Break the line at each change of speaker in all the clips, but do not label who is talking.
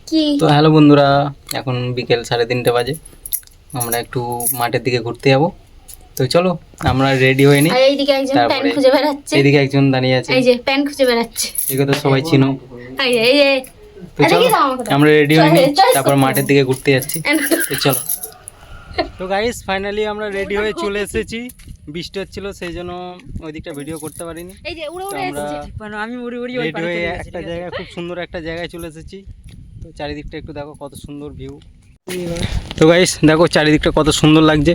কি
তো হ্যালো বন্ধুরা, এখন বিকেল 3:30 বাজে। আমরা একটু মাঠের দিকে ঘুরতে যাব। তো চলো আমরা রেডি হয়ে নিই।
আর এইদিকে একজন প্যান খুঁজে বেড়াচ্ছে।
এইদিকে একজন দাঁড়িয়ে আছে,
এই যে প্যান খুঁজে বেড়াচ্ছে।
এগুলো তো সবাই চিনো।
এই যে
তো চলো আমরা রেডি হয়ে নিই, তারপর মাঠের দিকে ঘুরতে যাচ্ছি। তো চলো। তো গাইস ফাইনালি আমরা রেডি হয়ে চলে এসেছি। বৃষ্টি হচ্ছিল সেই জন্য ওই দিকটা ভিডিও করতে পারিনি।
এই যে উড়ে উড়ে
আমরা
এসেছে। মানে আমি উড়ে উড়ে ওই
রেডি
পারে
হয়ে
চলে গেছি।
একটা জায়গায়, খুব সুন্দর একটা জায়গায় চলে এসেছি। তো চারিদিকটা একটু দেখো, কত সুন্দর ভিউ। তো গাইস দেখো চারিদিকটা কত সুন্দর লাগছে।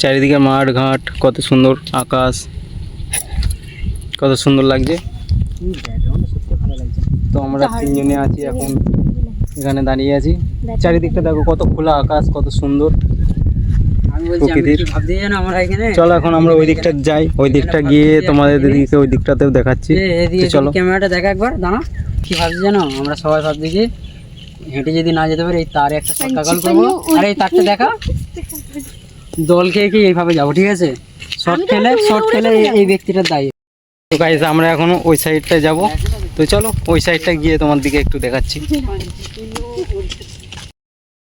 চারিদিকে মাঠ ঘাট, কত সুন্দর আকাশ, কত সুন্দর লাগছে। তো আমরা তিনজনে আছি এখন এখানে দাঁড়িয়ে আছি। চারিদিকটা দেখো কত খোলা আকাশ, কত সুন্দর প্রকৃতির। চলো এখন আমরা ওই দিকটা যাই, ওই দিকটা গিয়ে তোমাদের দিকে ওই দিকটাতেও দেখাচ্ছি। চলো
ক্যামেরাটা দেখা একবার, দাঁড়া। কি ভাবছি জানো, আমরা সবাই ভাবছি যে হেঁটে যদি না যেতে পারি এই তারে একটা সকাল করবো, আর এই তারটা দেখা দল খেয়ে খেয়ে এইভাবে যাবো, ঠিক আছে? শর্ট খেলে এই ব্যক্তিটার দায়ী।
তো গাইস আমরা এখন ওই সাইডটা যাব। তো চলো ওই সাইডটা গিয়ে তোমার দিকে একটু দেখাচ্ছি।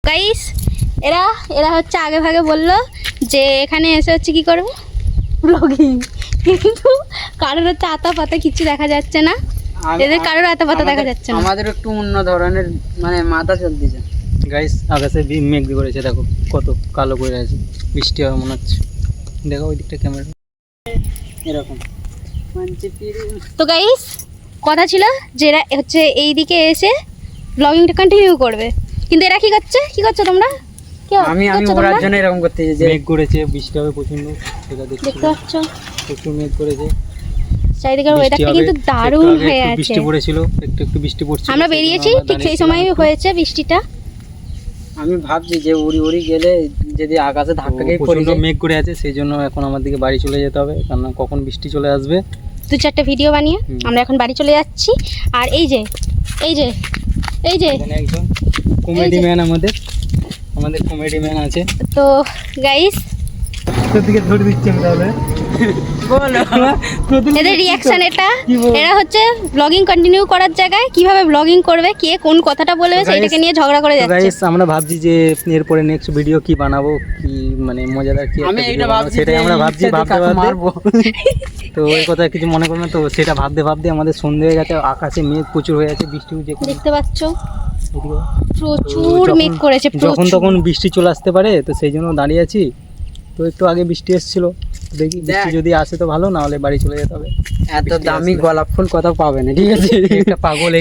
গাইস এরা এরা হচ্ছে আগে ভাগে বললো যে এখানে এসে হচ্ছে কি করবে, ব্লগিং। কিন্তু কারোর হচ্ছে আতা পাতা কিছু দেখা যাচ্ছে না, এদের কারোর আতা পাতা দেখা যাচ্ছে না।
আমাদের একটু অন্য ধরনের মানে মাথা চলতেছে।
গাইস আকাশে মেঘ করেছে, দেখো কত কালো করে আছে, বৃষ্টি হবে মনে হচ্ছে। দেখো ওই দিকটা ক্যামেরা
এরকম।
তো গাইস কথা ছিল যে এরা হচ্ছে এইদিকে এসে ব্লগিংটা কন্টিনিউ করবে, কিন্তু এরা কি করছো তোমরা?
আমি ওরার জন্য এরকম করতেছি যে
মেঘ করেছে, বৃষ্টি হবে প্রচন্ড, সেটা
দেখতে পাচ্ছ
প্রচুর মেঘ করেছে।
চারিদিকের ওয়েদারটা কিন্তু দারুণ হয়ে আছে।
বৃষ্টি পড়েছিল, একটু বৃষ্টি পড়ছিল।
আমরা বেরিয়েছি ঠিক সেই সময় হয়েছে বৃষ্টিটা।
আমি ভাবছি যে উড়ি গেলে যদি আকাশে ধাক্কা খেয়ে পড়ে
প্রচন্ড মেঘ করে আছে, সেই জন্য এখন আমাদেরকে বাড়ি চলে যেতে হবে, কারণ কখন বৃষ্টি চলে আসবে।
2-4টা ভিডিও বানিয়ে আমরা এখন বাড়ি চলে যাচ্ছি। আর এই যে
এখানে একজন কমেডি ম্যান আমাদের কমেডি ম্যান আছে।
তো গাইস
তোদিকে ধরে দিচ্ছি আমি তাহলে।
এদের রিয়াকশন এটা, এরা হচ্ছে ব্লগিং কন্টিনিউ করার জায়গায় কিভাবে ব্লগিং করবে, কে কোন কথাটা বলবে সেটাকে নিয়ে ঝগড়া করে যাচ্ছে।
গাইস আমরা ভাবছি যে এরপরে নেক্সট ভিডিও কি বানাবো, কি মানে মজাদার কি
আমি এইটা ভাবছি,
সেটাই আমরা ভাবছি, ভাবতে
মারবো।
তো ওই কথা কিছু মনে করবেন। তো সেটা ভাবতে আমাদের সন্ধে হয়ে গেছে, আকাশে মেঘ প্রচুর হয়ে আছে, বৃষ্টি
দেখতে পাচ্ছ প্রচুর মেঘ করেছে,
যখন তখন বৃষ্টি চলে আসতে পারে, তো সেই জন্য দাঁড়িয়ে আছি। তো একটু আগে বৃষ্টি এসেছিল, দেখি বৃষ্টি যদি আসে তো ভালো, না হলে বাড়ি চলে যেতে হবে।
এত দামি গোলাপ ফুল কোথাও পাবে না, ঠিক আছে?
একটা পাগল,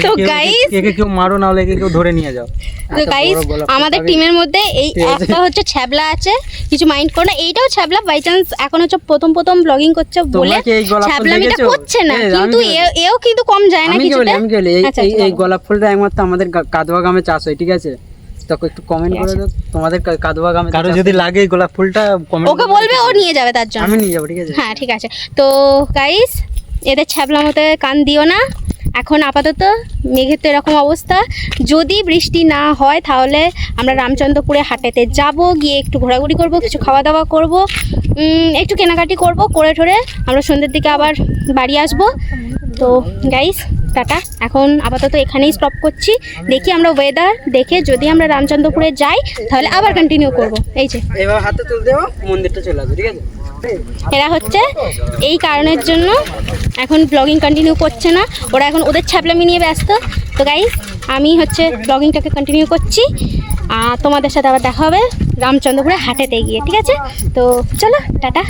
একে কেউ মারো, না হলে একে কেউ ধরে নিয়ে যাও।
তো গাইস আমাদের টিমের মধ্যে এই একটা হচ্ছে ছ্যাবলা আছে, কিছু মাইন্ড করো না, এইটাও ছ্যাবলা। বাই চান্স এখন হচ্ছে প্রথম ব্লগিং করছে বলে ছ্যাবলামিটা করছে না, কিন্তু এও কিন্তু কম যায় না কিছুতে।
আমি বলি এই গোলাপ ফুলটা একমাত্র আমাদের কাদুয়া গ্রামে চাষ হয়, ঠিক আছে? তো একটু কমেন্ট করে দাও তোমাদের কাদুয়া গ্রামে কারো যদি লাগে গোলাপ ফুলটা,
ওকে বলবে, ও নিয়ে যাবে তার জন্য।
আমি নিয়ে যাবো, ঠিক আছে?
হ্যাঁ ঠিক আছে। তো গাইস এদের ছ্যাবলা মতো কান দিও না। এখন আপাতত মেঘের তো এরকম অবস্থা, যদি বৃষ্টি না হয় তাহলে আমরা রামচন্দ্রপুরে হাটেতে যাব, গিয়ে একটু ঘোরাঘুরি করব, কিছু খাওয়া দাওয়া করব, একটু কেনাকাটি করব, করে ঠোরে আমরা সন্ধ্যের দিকে আবার বাড়ি আসব। তো গাইস টাটা, এখন আপাতত এখানেই স্টপ করছি। দেখি আমরা ওয়েদার দেখে যদি আমরা রামচন্দ্রপুরে যাই তাহলে আবার কন্টিনিউ করব। এই যে
এবার হাতে তুলতে দেবো, মন্দিরটা চলে আসবে, ঠিক আছে?
এরা হচ্ছে এই কারণের জন্য এখন ব্লগিং কন্টিনিউ করছে না, ওরা এখন ওদের ছ্যাবলামি নিয়ে ব্যস্ত। তো গাইস আমি হচ্ছে ব্লগিংটাকে কন্টিনিউ করছি, আর তোমাদের সাথে আবার দেখা হবে রামচন্দ্রপুরে হাটেতে গিয়ে, ঠিক আছে? তো চলো টাটা।